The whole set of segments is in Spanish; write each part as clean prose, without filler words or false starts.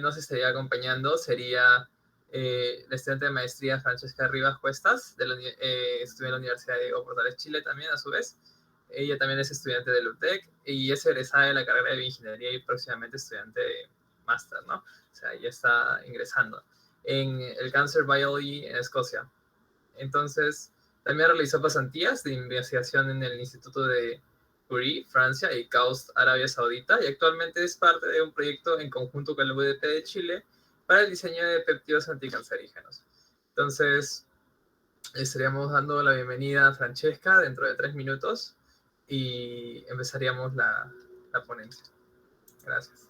nos estaría acompañando sería la estudiante de maestría Francesca Rivas Cuestas, estudia en la Universidad de Portales, Chile también, a su vez. Ella también es estudiante de la UTEC y es egresada de la carrera de bioingeniería y próximamente estudiante de máster, ¿no? O sea, ya está ingresando en el Cancer Biology en Escocia. Entonces, también realizó pasantías de investigación en el Instituto de Curie, Francia, y KAUST, Arabia Saudita, y actualmente es parte de un proyecto en conjunto con el UDP de Chile para el diseño de péptidos anticancerígenos. Entonces, estaríamos dando la bienvenida a Francesca dentro de 3 minutos y empezaríamos la ponencia. Gracias.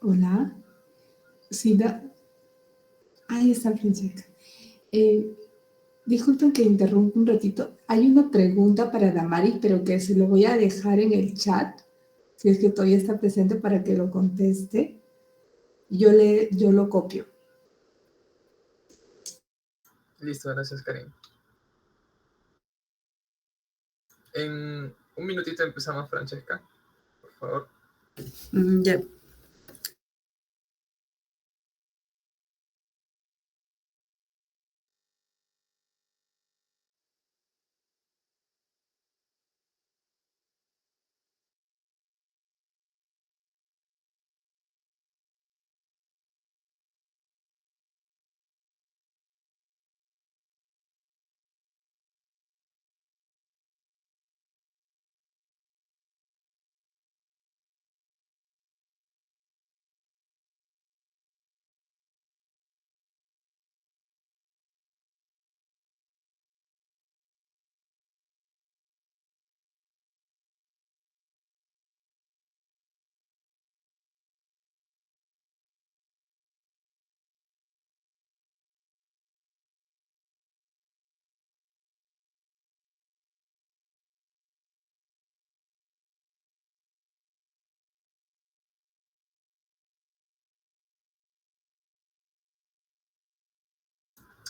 Hola. Sí, ahí está Francesca. Disculpen que interrumpa un ratito. Hay una pregunta para Damaris, pero que se lo voy a dejar en el chat, si es que todavía está presente para que lo conteste. Yo lo copio. Listo, gracias, Karim. En un minutito empezamos, Francesca, por favor. Ya.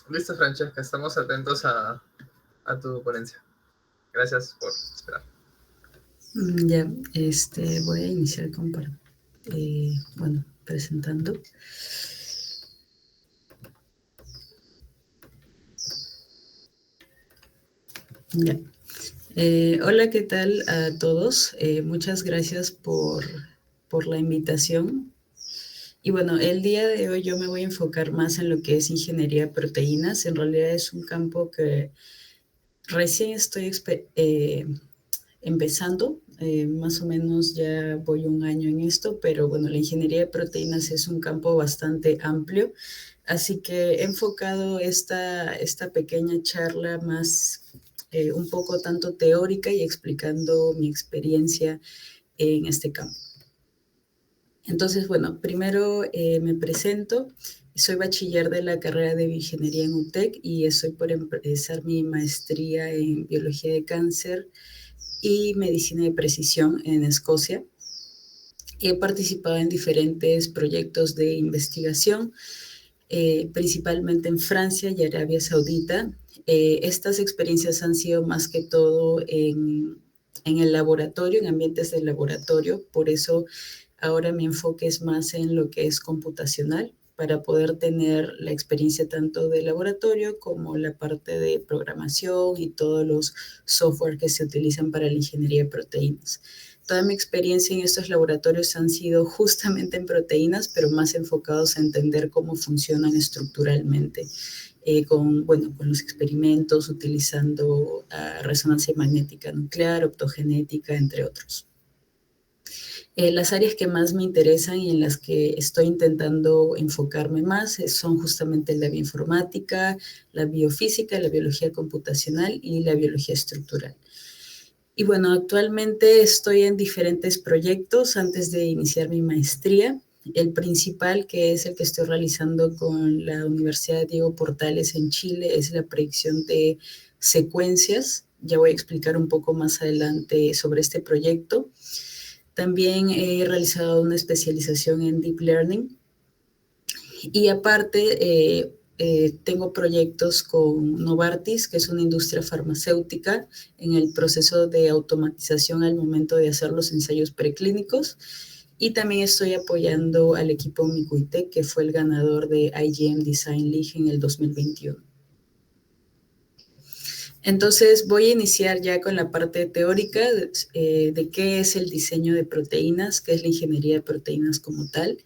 Listo, Francesca, estamos atentos a tu ponencia. Gracias por esperar. Ya, voy a iniciar presentando. Ya. Hola, ¿qué tal a todos? Muchas gracias por la invitación. Y bueno, el día de hoy yo me voy a enfocar más en lo que es ingeniería de proteínas. En realidad es un campo que recién estoy empezando, más o menos ya voy un año en esto, pero bueno, la ingeniería de proteínas es un campo bastante amplio, así que he enfocado esta pequeña charla más un poco tanto teórica y explicando mi experiencia en este campo. Entonces, bueno, primero me presento. Soy bachiller de la carrera de bioingeniería en UTEC y estoy por empezar mi maestría en biología de cáncer y medicina de precisión en Escocia. He participado en diferentes proyectos de investigación, principalmente en Francia y Arabia Saudita. Estas experiencias han sido más que todo en el laboratorio, en ambientes de laboratorio, por eso ahora mi enfoque es más en lo que es computacional, para poder tener la experiencia tanto de laboratorio como la parte de programación y todos los software que se utilizan para la ingeniería de proteínas. Toda mi experiencia en estos laboratorios han sido justamente en proteínas, pero más enfocados a entender cómo funcionan estructuralmente, con los experimentos utilizando resonancia magnética nuclear, optogenética, entre otros. Las áreas que más me interesan y en las que estoy intentando enfocarme más son justamente la bioinformática, la biofísica, la biología computacional y la biología estructural. Y bueno, actualmente estoy en diferentes proyectos antes de iniciar mi maestría. El principal, que es el que estoy realizando con la Universidad Diego Portales en Chile, es la predicción de secuencias. Ya voy a explicar un poco más adelante sobre este proyecto. También he realizado una especialización en Deep Learning y aparte tengo proyectos con Novartis, que es una industria farmacéutica, en el proceso de automatización al momento de hacer los ensayos preclínicos. Y también estoy apoyando al equipo Micuitec, que fue el ganador de IGM Design League en el 2021. Entonces voy a iniciar ya con la parte teórica de qué es el diseño de proteínas, qué es la ingeniería de proteínas como tal.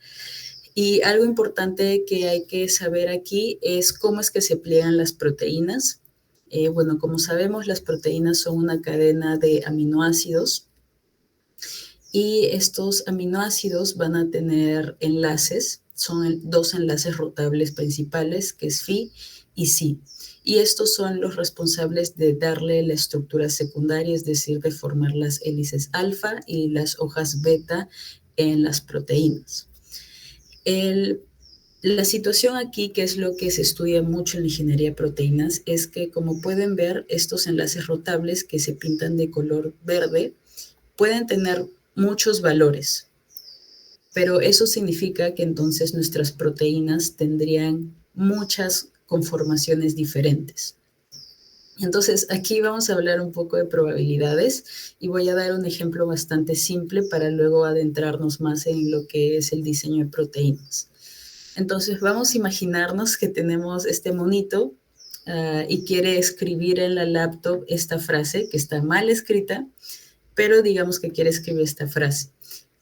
Y algo importante que hay que saber aquí es cómo es que se pliegan las proteínas. Bueno, como sabemos, las proteínas son una cadena de aminoácidos y estos aminoácidos van a tener enlaces, son dos enlaces rotables principales, que es Phi y Si. Y estos son los responsables de darle la estructura secundaria, es decir, de formar las hélices alfa y las hojas beta en las proteínas. La situación aquí, que es lo que se estudia mucho en la ingeniería de proteínas, es que, como pueden ver, estos enlaces rotables que se pintan de color verde pueden tener muchos valores, pero eso significa que entonces nuestras proteínas tendrían muchas conformaciones diferentes. Entonces, aquí vamos a hablar un poco de probabilidades y voy a dar un ejemplo bastante simple para luego adentrarnos más en lo que es el diseño de proteínas. Entonces, vamos a imaginarnos que tenemos este monito y quiere escribir en la laptop esta frase que está mal escrita, pero digamos que quiere escribir esta frase.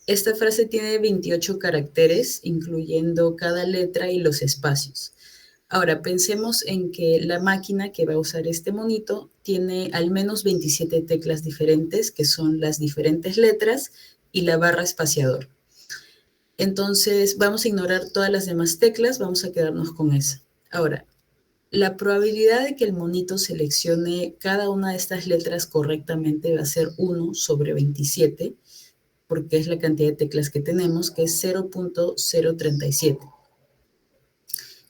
Esta frase tiene 28 caracteres, incluyendo cada letra y los espacios. Ahora, pensemos en que la máquina que va a usar este monito tiene al menos 27 teclas diferentes, que son las diferentes letras y la barra espaciador. Entonces, vamos a ignorar todas las demás teclas, vamos a quedarnos con esa. Ahora, la probabilidad de que el monito seleccione cada una de estas letras correctamente va a ser 1 sobre 27, porque es la cantidad de teclas que tenemos, que es 0.037.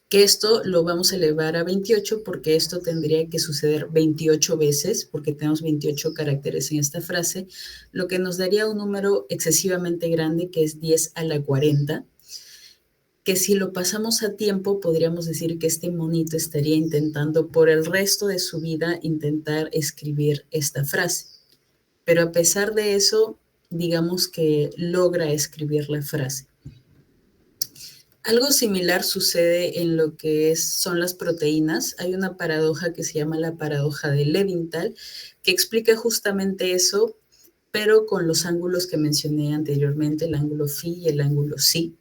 Que esto lo vamos a elevar a 28 porque esto tendría que suceder 28 veces, porque tenemos 28 caracteres en esta frase, lo que nos daría un número excesivamente grande, que es 10 a la 40, que si lo pasamos a tiempo, podríamos decir que este monito estaría intentando por el resto de su vida intentar escribir esta frase. Pero a pesar de eso, digamos que logra escribir la frase. Algo similar sucede en lo que son las proteínas. Hay una paradoja que se llama la paradoja de Levinthal, que explica justamente eso, pero con los ángulos que mencioné anteriormente, el ángulo phi y el ángulo psi.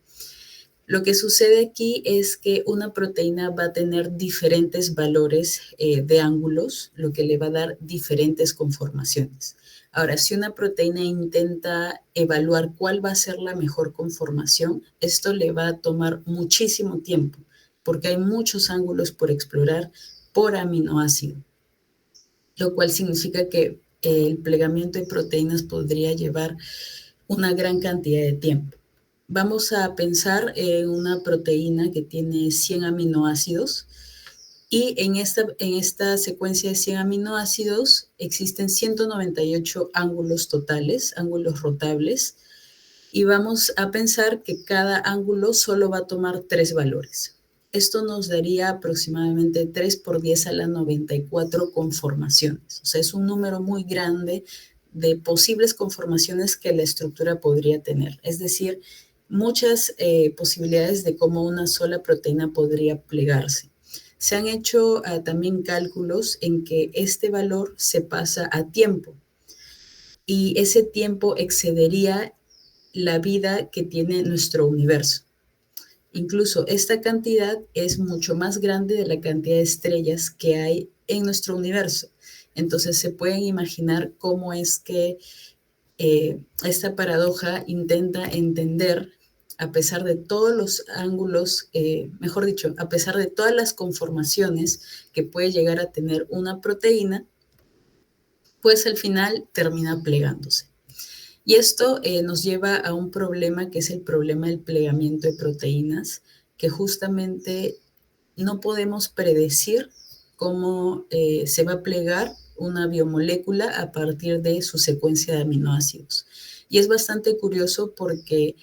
Lo que sucede aquí es que una proteína va a tener diferentes valores de ángulos, lo que le va a dar diferentes conformaciones. Ahora, si una proteína intenta evaluar cuál va a ser la mejor conformación, esto le va a tomar muchísimo tiempo, porque hay muchos ángulos por explorar por aminoácido, lo cual significa que el plegamiento de proteínas podría llevar una gran cantidad de tiempo. Vamos a pensar en una proteína que tiene 100 aminoácidos y en esta secuencia de 100 aminoácidos existen 198 ángulos totales, ángulos rotables, y vamos a pensar que cada ángulo solo va a tomar 3 valores. Esto nos daría aproximadamente 3 por 10 a la 94 conformaciones. O sea, es un número muy grande de posibles conformaciones que la estructura podría tener. Es decir, muchas posibilidades de cómo una sola proteína podría plegarse. Se han hecho también cálculos en que este valor se pasa a tiempo y ese tiempo excedería la vida que tiene nuestro universo. Incluso esta cantidad es mucho más grande de la cantidad de estrellas que hay en nuestro universo. Entonces se pueden imaginar cómo es que esta paradoja intenta entender, a pesar de todos los ángulos, mejor dicho, a pesar de todas las conformaciones que puede llegar a tener una proteína, pues al final termina plegándose. Y esto nos lleva a un problema que es el problema del plegamiento de proteínas, que justamente no podemos predecir cómo se va a plegar una biomolécula a partir de su secuencia de aminoácidos. Y es bastante curioso porque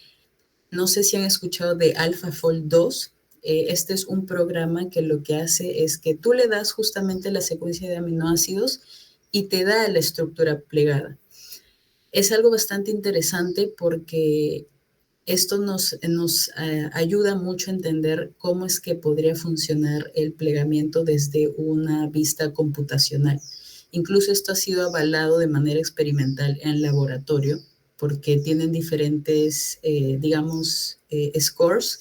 no sé si han escuchado de AlphaFold 2. Este es un programa que lo que hace es que tú le das justamente la secuencia de aminoácidos y te da la estructura plegada. Es algo bastante interesante porque esto nos ayuda mucho a entender cómo es que podría funcionar el plegamiento desde una vista computacional. Incluso esto ha sido avalado de manera experimental en laboratorio porque tienen diferentes, scores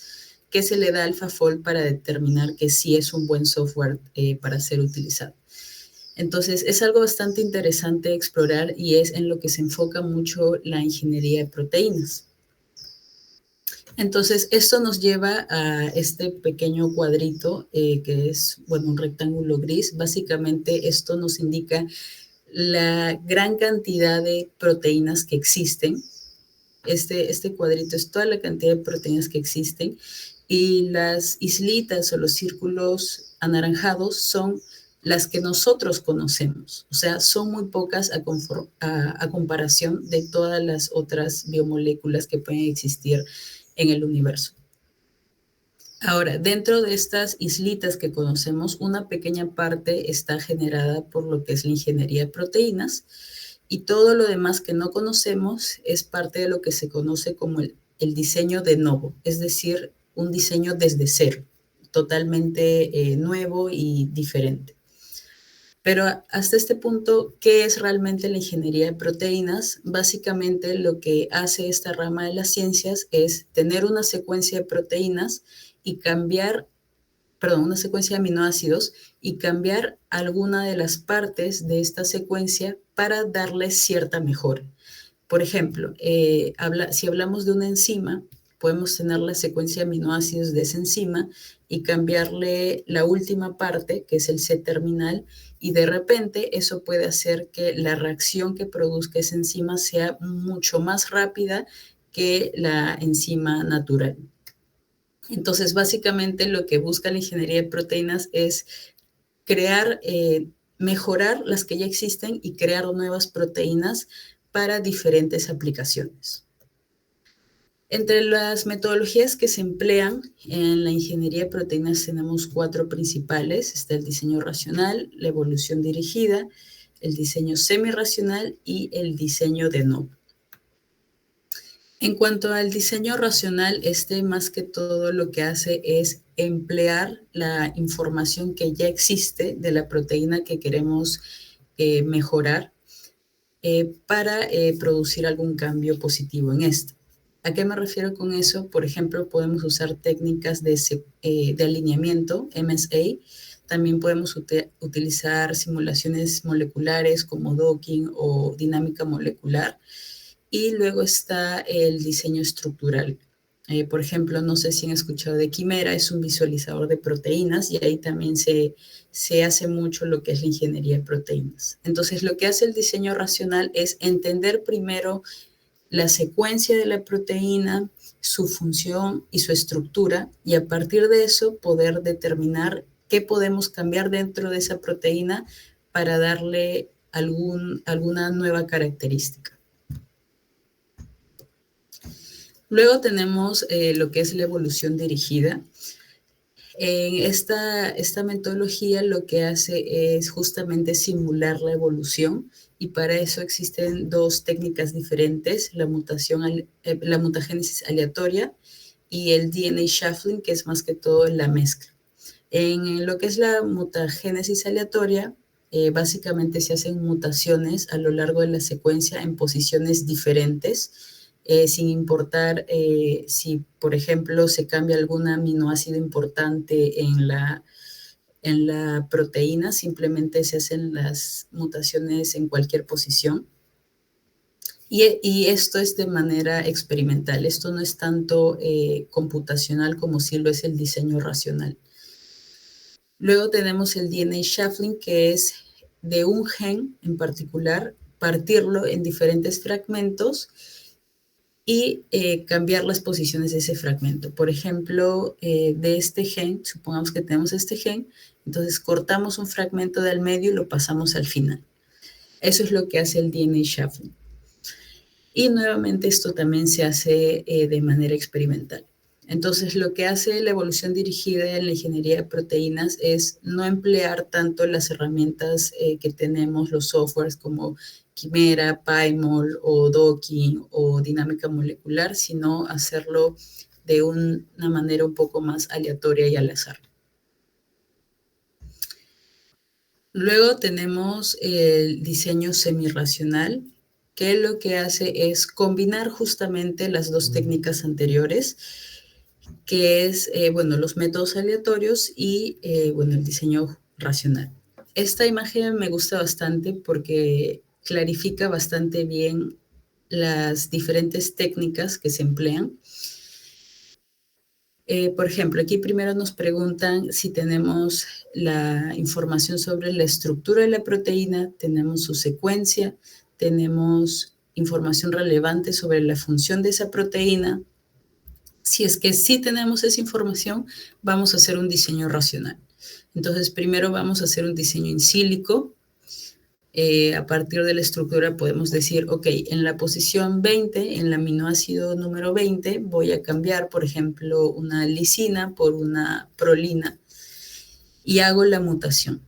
que se le da a AlphaFold para determinar que sí es un buen software para ser utilizado. Entonces, es algo bastante interesante explorar y es en lo que se enfoca mucho la ingeniería de proteínas. Entonces, esto nos lleva a este pequeño cuadrito que es, bueno, un rectángulo gris. Básicamente, esto nos indica la gran cantidad de proteínas que existen. Este cuadrito es toda la cantidad de proteínas que existen y las islitas o los círculos anaranjados son las que nosotros conocemos. O sea, son muy pocas a comparación de todas las otras biomoléculas que pueden existir en el universo. Ahora, dentro de estas islitas que conocemos, una pequeña parte está generada por lo que es la ingeniería de proteínas y todo lo demás que no conocemos es parte de lo que se conoce como el diseño de novo, es decir, un diseño desde cero, totalmente nuevo y diferente. Pero hasta este punto, ¿qué es realmente la ingeniería de proteínas? Básicamente lo que hace esta rama de las ciencias es tener una secuencia de proteínas y una secuencia de aminoácidos y cambiar alguna de las partes de esta secuencia para darle cierta mejora. Por ejemplo, si hablamos de una enzima, podemos tener la secuencia de aminoácidos de esa enzima y cambiarle la última parte, que es el C-terminal, y de repente eso puede hacer que la reacción que produzca esa enzima sea mucho más rápida que la enzima natural. Entonces, básicamente lo que busca la ingeniería de proteínas es mejorar las que ya existen y crear nuevas proteínas para diferentes aplicaciones. Entre las metodologías que se emplean en la ingeniería de proteínas tenemos 4 principales. Está el diseño racional, la evolución dirigida, el diseño semirracional y el diseño de novo. En cuanto al diseño racional, más que todo lo que hace es emplear la información que ya existe de la proteína que queremos mejorar para producir algún cambio positivo en esta. ¿A qué me refiero con eso? Por ejemplo, podemos usar técnicas de alineamiento, MSA. También podemos utilizar simulaciones moleculares como docking o dinámica molecular. Y luego está el diseño estructural. Por ejemplo, no sé si han escuchado de Quimera, es un visualizador de proteínas y ahí también se hace mucho lo que es la ingeniería de proteínas. Entonces, lo que hace el diseño racional es entender primero la secuencia de la proteína, su función y su estructura, y a partir de eso poder determinar qué podemos cambiar dentro de esa proteína para darle alguna nueva característica. Luego tenemos lo que es la evolución dirigida. En esta metodología lo que hace es justamente simular la evolución y para eso existen 2 técnicas diferentes, la mutagénesis aleatoria y el DNA shuffling, que es más que todo la mezcla. En lo que es la mutagénesis aleatoria, básicamente se hacen mutaciones a lo largo de la secuencia en posiciones diferentes, sin importar si, por ejemplo, se cambia algún aminoácido importante en la proteína, simplemente se hacen las mutaciones en cualquier posición. Y esto es de manera experimental, esto no es tanto computacional como sí lo es el diseño racional. Luego tenemos el DNA shuffling, que es de un gen en particular, partirlo en diferentes fragmentos y cambiar las posiciones de ese fragmento. Por ejemplo, de este gen, supongamos que tenemos este gen, entonces cortamos un fragmento del medio y lo pasamos al final. Eso es lo que hace el DNA shuffling. Y nuevamente esto también se hace de manera experimental. Entonces, lo que hace la evolución dirigida en la ingeniería de proteínas es no emplear tanto las herramientas que tenemos, los softwares como Quimera, PyMol o Docking o dinámica molecular, sino hacerlo de una manera un poco más aleatoria y al azar. Luego tenemos el diseño semirracional, que lo que hace es combinar justamente las dos técnicas anteriores, que es, bueno, los métodos aleatorios y, bueno, el diseño racional. Esta imagen me gusta bastante porque clarifica bastante bien las diferentes técnicas que se emplean. Por ejemplo, aquí primero nos preguntan si tenemos la información sobre la estructura de la proteína, tenemos su secuencia, tenemos información relevante sobre la función de esa proteína. Si es que sí tenemos esa información, vamos a hacer un diseño racional. Entonces, primero vamos a hacer un diseño in sílico. A partir de la estructura podemos decir, ok, en la posición 20, en el aminoácido número 20, voy a cambiar, por ejemplo, una lisina por una prolina y hago la mutación.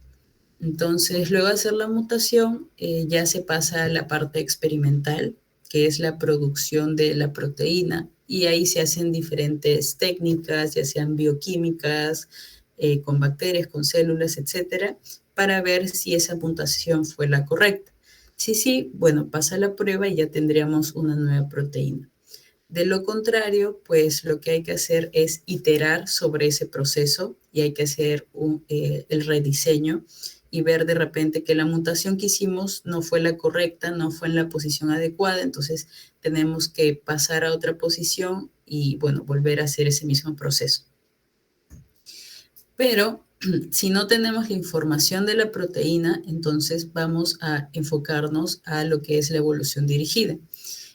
Entonces, luego de hacer la mutación, ya se pasa a la parte experimental, que es la producción de la proteína, y ahí se hacen diferentes técnicas, ya sean bioquímicas, con bacterias, con células, etcétera, para ver si esa mutación fue la correcta. Si sí, bueno, pasa la prueba y ya tendríamos una nueva proteína. De lo contrario, pues lo que hay que hacer es iterar sobre ese proceso y hay que hacer el rediseño y ver de repente que la mutación que hicimos no fue la correcta, no fue en la posición adecuada, entonces tenemos que pasar a otra posición y, bueno, volver a hacer ese mismo proceso. Pero si no tenemos la información de la proteína, entonces vamos a enfocarnos a lo que es la evolución dirigida,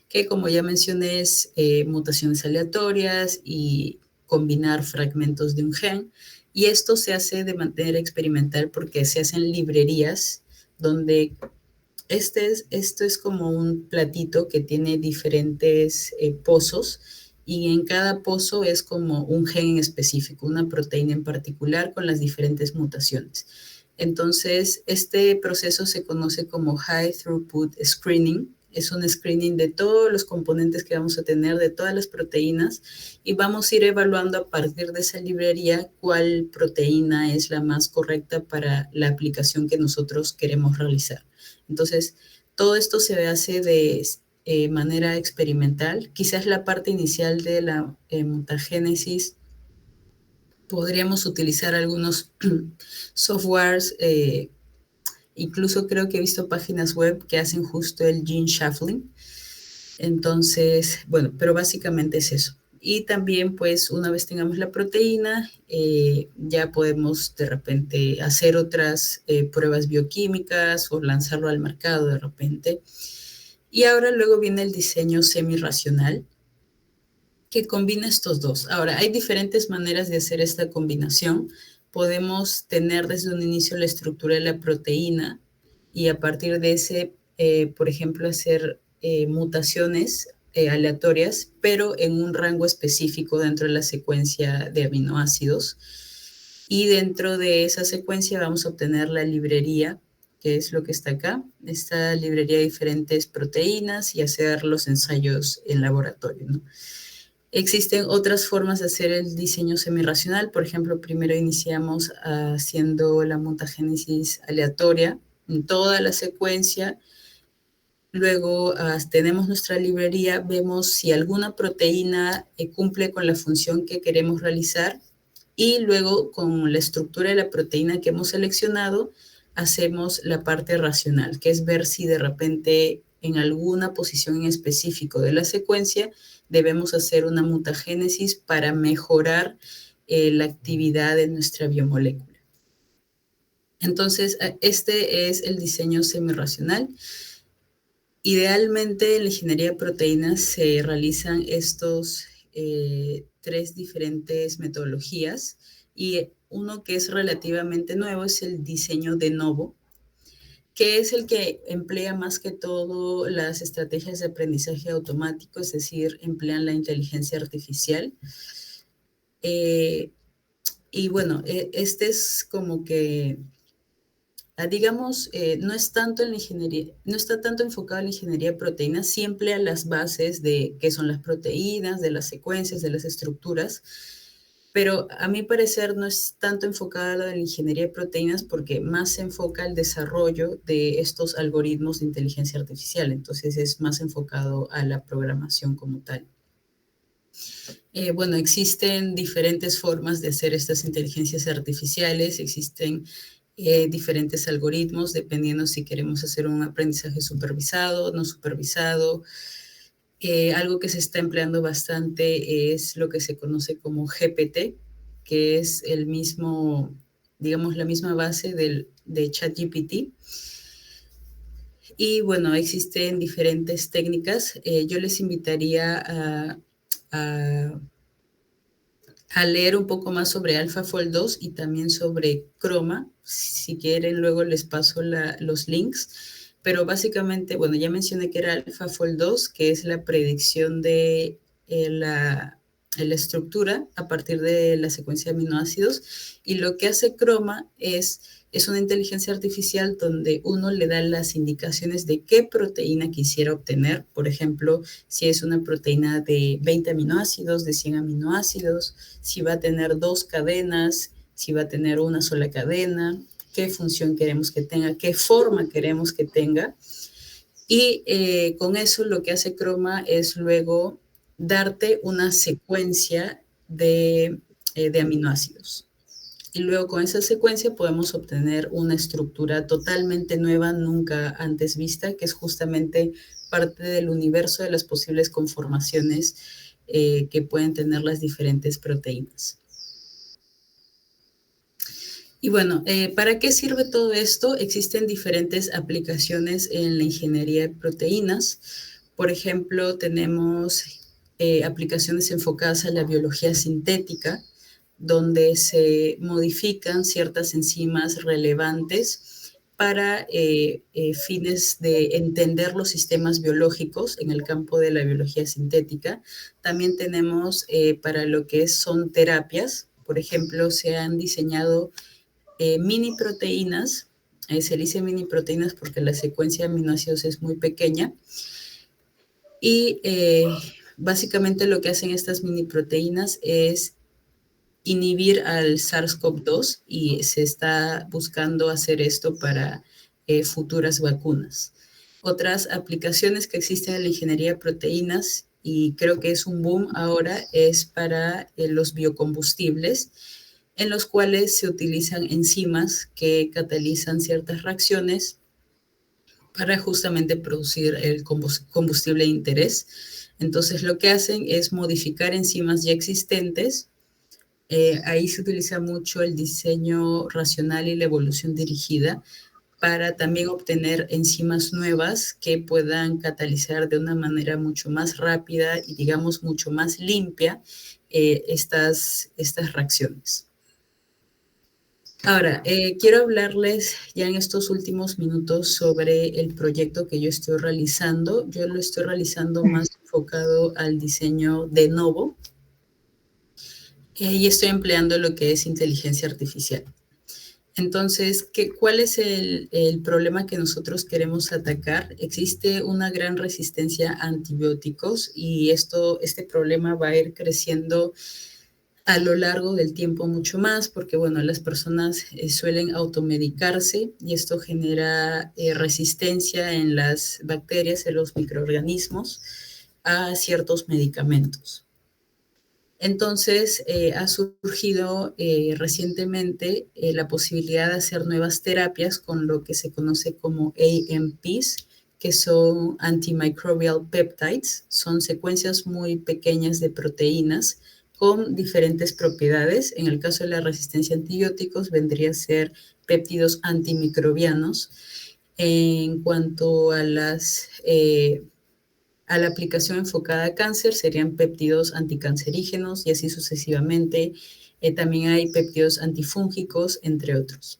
que como ya mencioné es mutaciones aleatorias y combinar fragmentos de un gen. Y esto se hace de manera experimental porque se hacen librerías donde esto es como un platito que tiene diferentes pozos y en cada pozo es como un gen en específico, una proteína en particular con las diferentes mutaciones. Entonces, este proceso se conoce como High Throughput Screening. Es un screening de todos los componentes que vamos a tener, de todas las proteínas, y vamos a ir evaluando a partir de esa librería cuál proteína es la más correcta para la aplicación que nosotros queremos realizar. Entonces, todo esto se hace de manera experimental. Quizás la parte inicial de la mutagénesis podríamos utilizar algunos softwares, incluso creo que he visto páginas web que hacen justo el gene shuffling. Entonces, bueno, pero básicamente es eso. Y también, pues, una vez tengamos la proteína, ya podemos de repente hacer otras pruebas bioquímicas o lanzarlo al mercado de repente. Y ahora luego viene el diseño semirracional, que combina estos dos. Ahora, hay diferentes maneras de hacer esta combinación. Podemos tener desde un inicio la estructura de la proteína y a partir de ese, por ejemplo, hacer mutaciones aleatorias, pero en un rango específico dentro de la secuencia de aminoácidos. Y dentro de esa secuencia vamos a obtener la librería, que es lo que está acá, esta librería de diferentes proteínas y hacer los ensayos en laboratorio, ¿no? Existen otras formas de hacer el diseño semirracional. Por ejemplo, primero iniciamos haciendo la mutagénesis aleatoria en toda la secuencia. Luego tenemos nuestra librería, vemos si alguna proteína cumple con la función que queremos realizar y luego con la estructura de la proteína que hemos seleccionado hacemos la parte racional, que es ver si de repente en alguna posición en específico de la secuencia debemos hacer una mutagénesis para mejorar la actividad de nuestra biomolécula. Entonces, este es el diseño semirracional. Idealmente, en la ingeniería de proteínas se realizan estos 3 diferentes metodologías, y uno que es relativamente nuevo es el diseño de novo, que es el que emplea más que todo las estrategias de aprendizaje automático, es decir, emplean la inteligencia artificial. Y bueno, este es como que, digamos, no es tanto en la ingeniería, no está tanto enfocado en la ingeniería de proteínas, sí emplea las bases de qué son las proteínas, de las secuencias, de las estructuras, pero a mi parecer no es tanto enfocado en la ingeniería de proteínas porque más se enfoca el desarrollo de estos algoritmos de inteligencia artificial, entonces es más enfocado a la programación como tal. Bueno, existen diferentes formas de hacer estas inteligencias artificiales, existen diferentes algoritmos dependiendo si queremos hacer un aprendizaje supervisado, no supervisado. Algo que se está empleando bastante es lo que se conoce como GPT, que es el mismo, digamos, la misma base de ChatGPT. Y bueno, existen diferentes técnicas. Yo les invitaría a leer un poco más sobre AlphaFold 2 y también sobre Chroma. Si quieren, luego les paso los links. Pero básicamente, bueno, ya mencioné que era AlphaFold 2, que es la predicción de la estructura a partir de la secuencia de aminoácidos. Y lo que hace Chroma es una inteligencia artificial donde uno le da las indicaciones de qué proteína quisiera obtener. Por ejemplo, si es una proteína de 20 aminoácidos, de 100 aminoácidos, si va a tener 2 cadenas, si va a tener una sola cadena, qué función queremos que tenga, qué forma queremos que tenga. Y con eso lo que hace Chroma es luego darte una secuencia de aminoácidos. Y luego con esa secuencia podemos obtener una estructura totalmente nueva, nunca antes vista, que es justamente parte del universo de las posibles conformaciones que pueden tener las diferentes proteínas. Y bueno, ¿para qué sirve todo esto? Existen diferentes aplicaciones en la ingeniería de proteínas. Por ejemplo, tenemos aplicaciones enfocadas a la biología sintética, donde se modifican ciertas enzimas relevantes para fines de entender los sistemas biológicos en el campo de la biología sintética. También tenemos para lo que son terapias. Por ejemplo, se han diseñado mini proteínas, se dice mini proteínas porque la secuencia de aminoácidos es muy pequeña, y básicamente lo que hacen estas mini proteínas es inhibir al SARS-CoV-2 y se está buscando hacer esto para futuras vacunas. Otras aplicaciones que existen en la ingeniería de proteínas, y creo que es un boom ahora, es para los biocombustibles, en los cuales se utilizan enzimas que catalizan ciertas reacciones para justamente producir el combustible de interés. Entonces, lo que hacen es modificar enzimas ya existentes. Ahí se utiliza mucho el diseño racional y la evolución dirigida para también obtener enzimas nuevas que puedan catalizar de una manera mucho más rápida y, digamos, mucho más limpia estas reacciones. Ahora, quiero hablarles ya en estos últimos minutos sobre el proyecto que yo estoy realizando. Yo lo estoy realizando más enfocado al diseño de novo y estoy empleando lo que es inteligencia artificial. Entonces, ¿cuál es el problema que nosotros queremos atacar? Existe una gran resistencia a antibióticos y este problema va a ir creciendo a lo largo del tiempo mucho más, porque bueno, las personas suelen automedicarse y esto genera resistencia en las bacterias, en los microorganismos, a ciertos medicamentos. Entonces, ha surgido recientemente la posibilidad de hacer nuevas terapias con lo que se conoce como AMPs, que son antimicrobial peptides, son secuencias muy pequeñas de proteínas con diferentes propiedades. En el caso de la resistencia a antibióticos, vendría a ser péptidos antimicrobianos. En cuanto a la aplicación enfocada a cáncer, serían péptidos anticancerígenos y así sucesivamente. También hay péptidos antifúngicos, entre otros.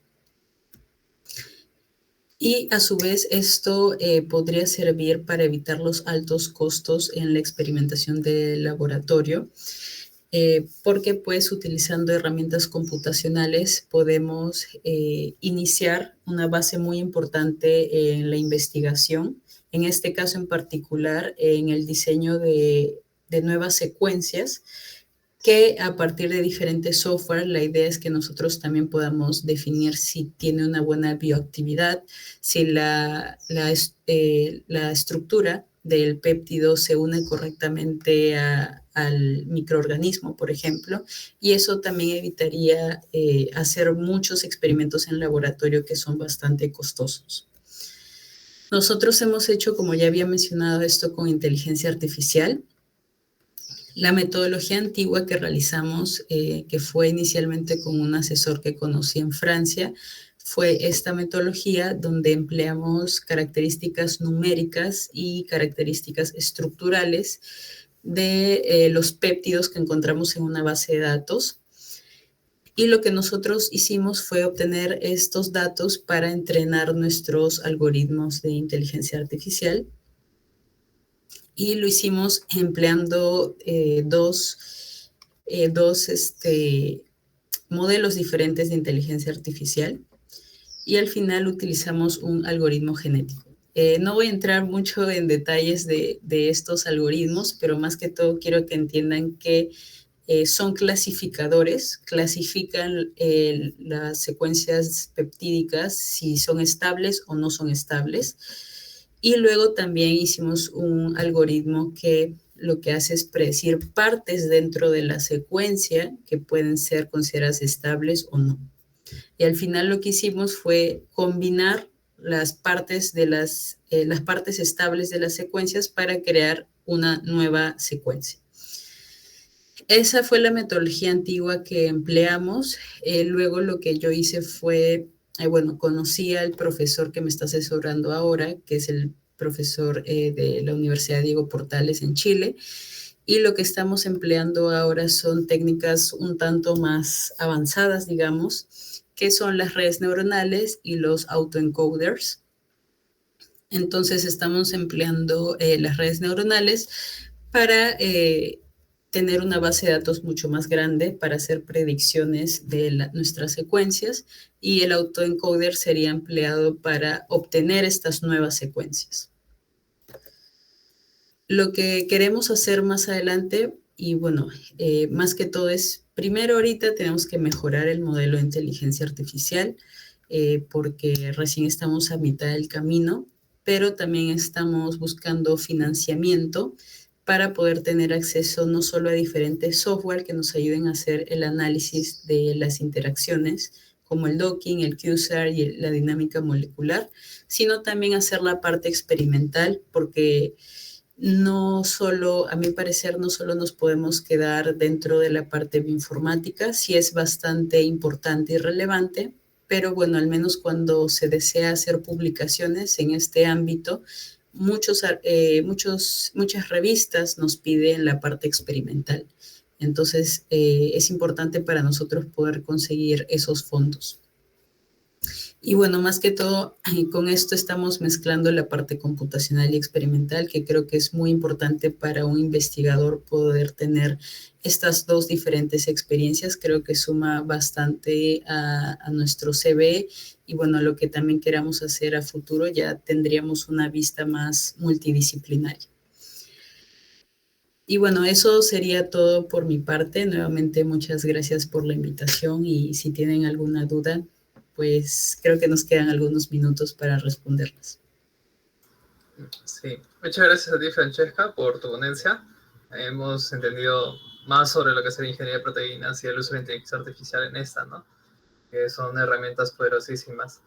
Y a su vez esto podría servir para evitar los altos costos en la experimentación del laboratorio, porque pues utilizando herramientas computacionales podemos iniciar una base muy importante en la investigación, en este caso en particular en el diseño de nuevas secuencias, que a partir de diferentes software, la idea es que nosotros también podamos definir si tiene una buena bioactividad, si la estructura del péptido se une correctamente al microorganismo, por ejemplo, y eso también evitaría hacer muchos experimentos en laboratorio que son bastante costosos. Nosotros hemos hecho, como ya había mencionado, esto con inteligencia artificial. La metodología antigua que realizamos, que fue inicialmente con un asesor que conocí en Francia, fue esta metodología donde empleamos características numéricas y características estructurales de los péptidos que encontramos en una base de datos. Y lo que nosotros hicimos fue obtener estos datos para entrenar nuestros algoritmos de inteligencia artificial. Y lo hicimos empleando dos modelos diferentes de inteligencia artificial y al final utilizamos un algoritmo genético. No voy a entrar mucho en detalles de estos algoritmos, pero más que todo quiero que entiendan que son clasificadores, clasifican las secuencias peptídicas si son estables o no son estables. Y luego también hicimos un algoritmo que lo que hace es predecir partes dentro de la secuencia que pueden ser consideradas estables o no. Y al final lo que hicimos fue combinar las partes estables de las secuencias para crear una nueva secuencia. Esa fue la metodología antigua que empleamos. Luego lo que yo hice fue, conocí al profesor que me está asesorando ahora, que es el profesor de la Universidad Diego Portales en Chile, y lo que estamos empleando ahora son técnicas un tanto más avanzadas, digamos, que son las redes neuronales y los autoencoders. Entonces estamos empleando las redes neuronales para tener una base de datos mucho más grande para hacer predicciones de nuestras secuencias, y el autoencoder sería empleado para obtener estas nuevas secuencias. Lo que queremos hacer más adelante, y bueno, más que todo es, primero ahorita tenemos que mejorar el modelo de inteligencia artificial, porque recién estamos a mitad del camino, pero también estamos buscando financiamiento para poder tener acceso no solo a diferentes software que nos ayuden a hacer el análisis de las interacciones, como el docking, el QSAR y la dinámica molecular, sino también hacer la parte experimental, porque a mi parecer, no solo nos podemos quedar dentro de la parte bioinformática, sí es bastante importante y relevante, pero bueno, al menos cuando se desea hacer publicaciones en este ámbito, muchas revistas nos piden la parte experimental. Entonces, es importante para nosotros poder conseguir esos fondos. Y bueno, más que todo, con esto estamos mezclando la parte computacional y experimental, que creo que es muy importante para un investigador poder tener estas dos diferentes experiencias. Creo que suma bastante a nuestro CV, y bueno, lo que también queramos hacer a futuro, ya tendríamos una vista más multidisciplinaria. Y bueno, eso sería todo por mi parte. Nuevamente, muchas gracias por la invitación, y si tienen alguna duda, pues creo que nos quedan algunos minutos para responderlas. Sí, muchas gracias a ti, Francesca, por tu ponencia. Hemos entendido más sobre lo que es la ingeniería de proteínas y el uso de la inteligencia artificial en esta, ¿no? Que son herramientas poderosísimas.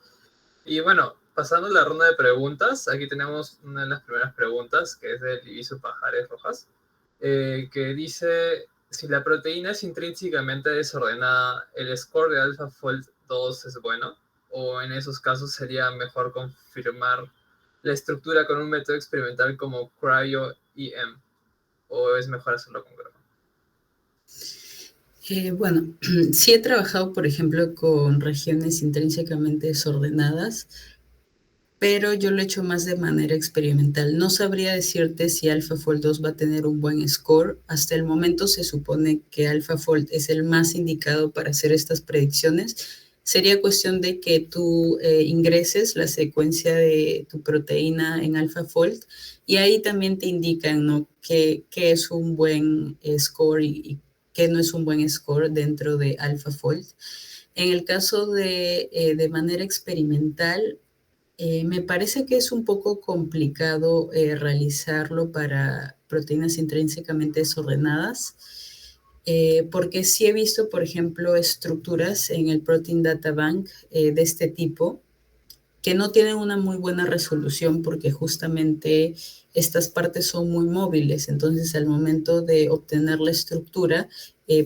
Y bueno, pasando a la ronda de preguntas, aquí tenemos una de las primeras preguntas, que es de Livisu Pajares Rojas, que dice, si la proteína es intrínsecamente desordenada, ¿el score de AlphaFold 2 es bueno? ¿O en esos casos sería mejor confirmar la estructura con un método experimental como cryo-EM? ¿O es mejor hacerlo con grafo? Bueno, sí he trabajado, por ejemplo, con regiones intrínsecamente desordenadas, pero yo lo he hecho más de manera experimental. No sabría decirte si AlphaFold 2 va a tener un buen score. Hasta el momento se supone que AlphaFold es el más indicado para hacer estas predicciones. Sería cuestión de que tú ingreses la secuencia de tu proteína en AlphaFold y ahí también te indican, ¿no?, qué es un buen score y qué no es un buen score dentro de AlphaFold. En el caso de manera experimental, me parece que es un poco complicado realizarlo para proteínas intrínsecamente desordenadas, porque sí he visto, por ejemplo, estructuras en el Protein Data Bank de este tipo que no tienen una muy buena resolución porque justamente estas partes son muy móviles, entonces al momento de obtener la estructura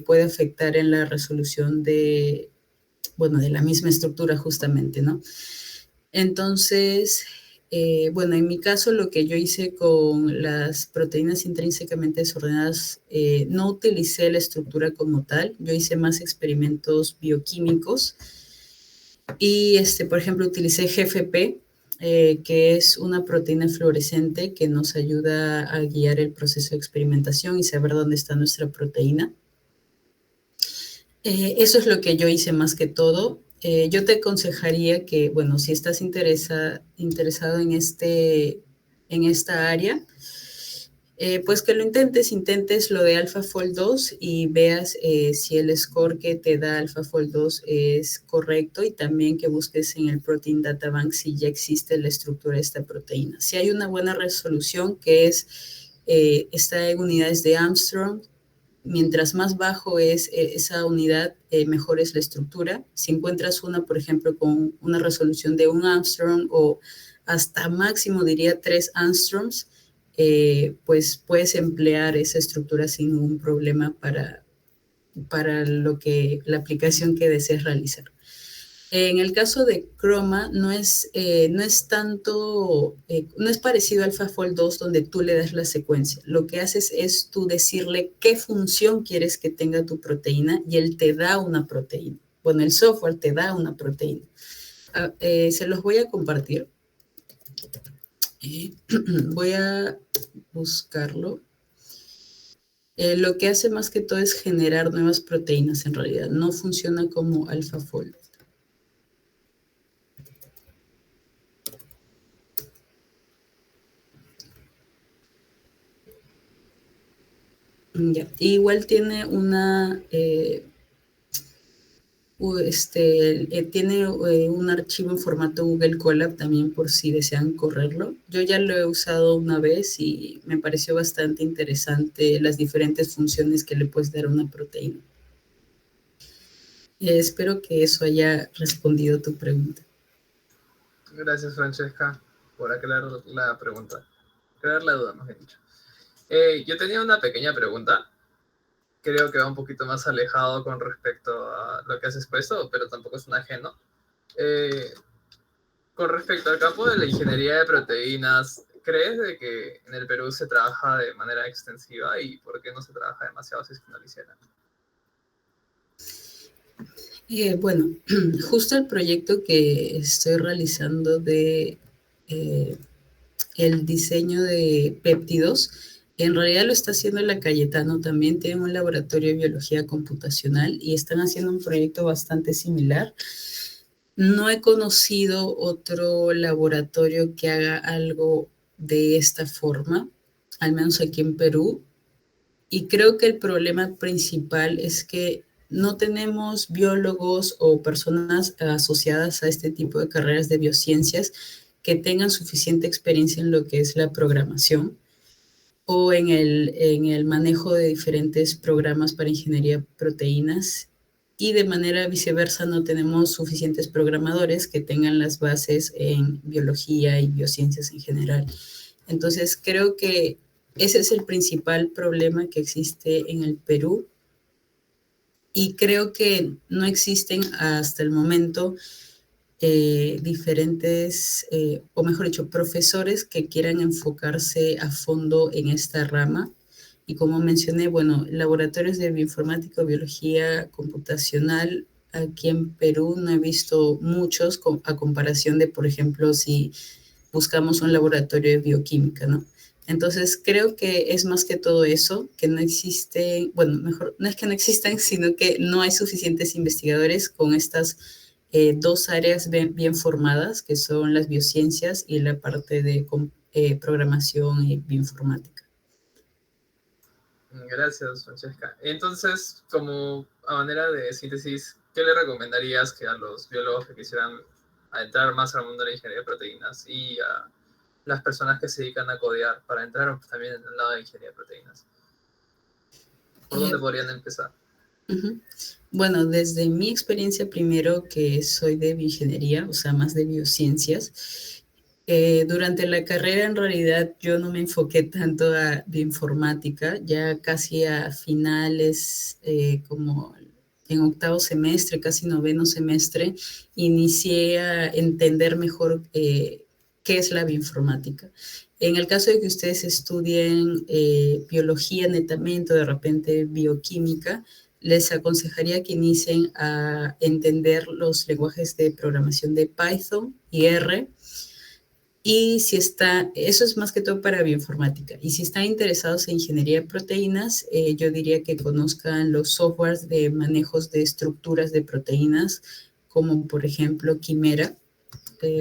puede afectar en la resolución de, bueno, de la misma estructura justamente, ¿no? Entonces, bueno, en mi caso lo que yo hice con las proteínas intrínsecamente desordenadas, no utilicé la estructura como tal, yo hice más experimentos bioquímicos y, por ejemplo, utilicé GFP, que es una proteína fluorescente que nos ayuda a guiar el proceso de experimentación y saber dónde está nuestra proteína. Eso es lo que yo hice más que todo. Yo te aconsejaría que, bueno, si estás interesado en esta área, pues que lo intentes lo de AlphaFold 2 y veas si el score que te da AlphaFold 2 es correcto y también que busques en el Protein Data Bank si ya existe la estructura de esta proteína. Si hay una buena resolución que está en unidades de Armstrong, mientras más bajo es esa unidad, mejor es la estructura. Si encuentras una, por ejemplo, con una resolución de 1 Armstrong o hasta máximo, diría, 3 Angstroms, pues puedes emplear esa estructura sin ningún problema para la aplicación que desees realizar. En el caso de Chroma, no es parecido al AlphaFold 2 donde tú le das la secuencia. Lo que haces es tú decirle qué función quieres que tenga tu proteína y él te da una proteína. Bueno, el software te da una proteína. Se los voy a compartir. Voy a buscarlo. Lo que hace más que todo es generar nuevas proteínas en realidad. No funciona como AlphaFold. Ya. Igual tiene un archivo en formato Google Colab también por si desean correrlo. Yo ya lo he usado una vez y me pareció bastante interesante las diferentes funciones que le puedes dar a una proteína. Espero que eso haya respondido a tu pregunta. Gracias, Francesca, por aclarar la pregunta. Aclarar la duda, más bien dicho. Yo tenía una pequeña pregunta. Creo que va un poquito más alejado con respecto a lo que has expuesto, pero tampoco es un ajeno. Con respecto al campo de la ingeniería de proteínas, ¿crees de que en el Perú se trabaja de manera extensiva y por qué no se trabaja demasiado si es que no lo hicieran? Bueno, justo el proyecto que estoy realizando de el diseño de péptidos, en realidad lo está haciendo la Cayetano, también tiene un laboratorio de biología computacional y están haciendo un proyecto bastante similar. No he conocido otro laboratorio que haga algo de esta forma, al menos aquí en Perú, y creo que el problema principal es que no tenemos biólogos o personas asociadas a este tipo de carreras de biociencias que tengan suficiente experiencia en lo que es la programación o en el manejo de diferentes programas para ingeniería de proteínas y de manera viceversa no tenemos suficientes programadores que tengan las bases en biología y biociencias en general. Entonces creo que ese es el principal problema que existe en el Perú Y creo que no existen hasta el momento diferentes, o mejor dicho, profesores que quieran enfocarse a fondo en esta rama. Y como mencioné, bueno, laboratorios de bioinformática o biología computacional, aquí en Perú no he visto muchos a comparación de, por ejemplo, si buscamos un laboratorio de bioquímica, ¿no? Entonces, creo que es más que todo eso, que no existe, bueno, mejor, no es que no existan, sino que no hay suficientes investigadores con estas dos áreas bien formadas, que son las biociencias y la parte de programación y bioinformática. Gracias, Francesca. Entonces, como a manera de síntesis, ¿qué le recomendarías que a los biólogos que quisieran entrar más al mundo de la ingeniería de proteínas y a las personas que se dedican a codear para entrar también en el lado de ingeniería de proteínas? ¿Por dónde podrían empezar? Uh-huh. Bueno, desde mi experiencia primero, que soy de bioingeniería, o sea, más de biociencias, durante la carrera en realidad yo no me enfoqué tanto a bioinformática, ya casi a finales, como en octavo semestre, casi noveno semestre, inicié a entender mejor qué es la bioinformática. En el caso de que ustedes estudien biología netamente o de repente bioquímica, les aconsejaría que inicien a entender los lenguajes de programación de Python y R. Y si está, eso es más que todo para bioinformática. Y si están interesados en ingeniería de proteínas, yo diría que conozcan los softwares de manejos de estructuras de proteínas, como por ejemplo Quimera.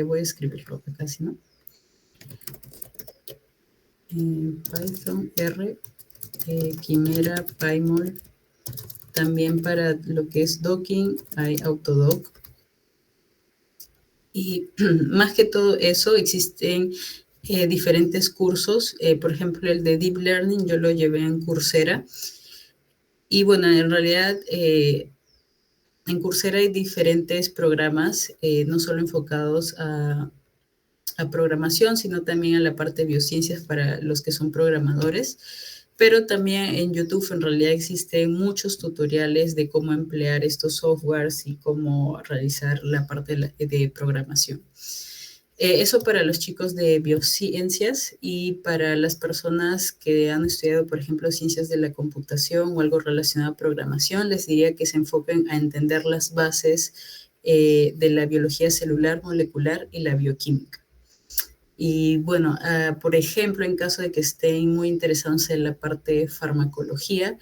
Voy a escribirlo acá, ¿sí, no? Python, R, Quimera, PyMol. También para lo que es docking hay Autodoc. Y más que todo eso, existen diferentes cursos. Por ejemplo, el de Deep Learning yo lo llevé en Coursera. Y bueno, en realidad en Coursera hay diferentes programas, no solo enfocados a programación, sino también a la parte de biociencias para los que son programadores. Pero también en YouTube en realidad existen muchos tutoriales de cómo emplear estos softwares y cómo realizar la parte de programación. Eso para los chicos de biociencias, y para las personas que han estudiado, por ejemplo, ciencias de la computación o algo relacionado a programación, les diría que se enfoquen a entender las bases de la biología celular, molecular y la bioquímica. Y bueno, por ejemplo, en caso de que estén muy interesados en la parte de farmacología,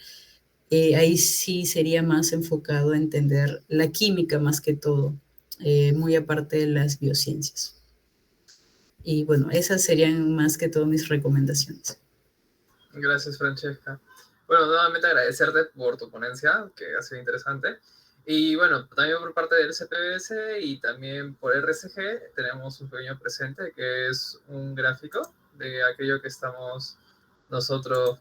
ahí sí sería más enfocado a entender la química más que todo, muy aparte de las biociencias. Y bueno, esas serían más que todo mis recomendaciones. Gracias, Francesca. Bueno, nuevamente agradecerte por tu ponencia, que ha sido interesante. Y bueno, también por parte del CPBS y también por RSG tenemos un pequeño presente que es un gráfico de aquello que estamos nosotros,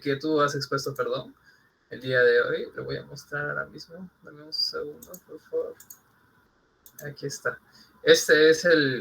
que tú has expuesto, perdón, el día de hoy. Lo voy a mostrar ahora mismo. Dame un segundo, por favor. Aquí está. Este es el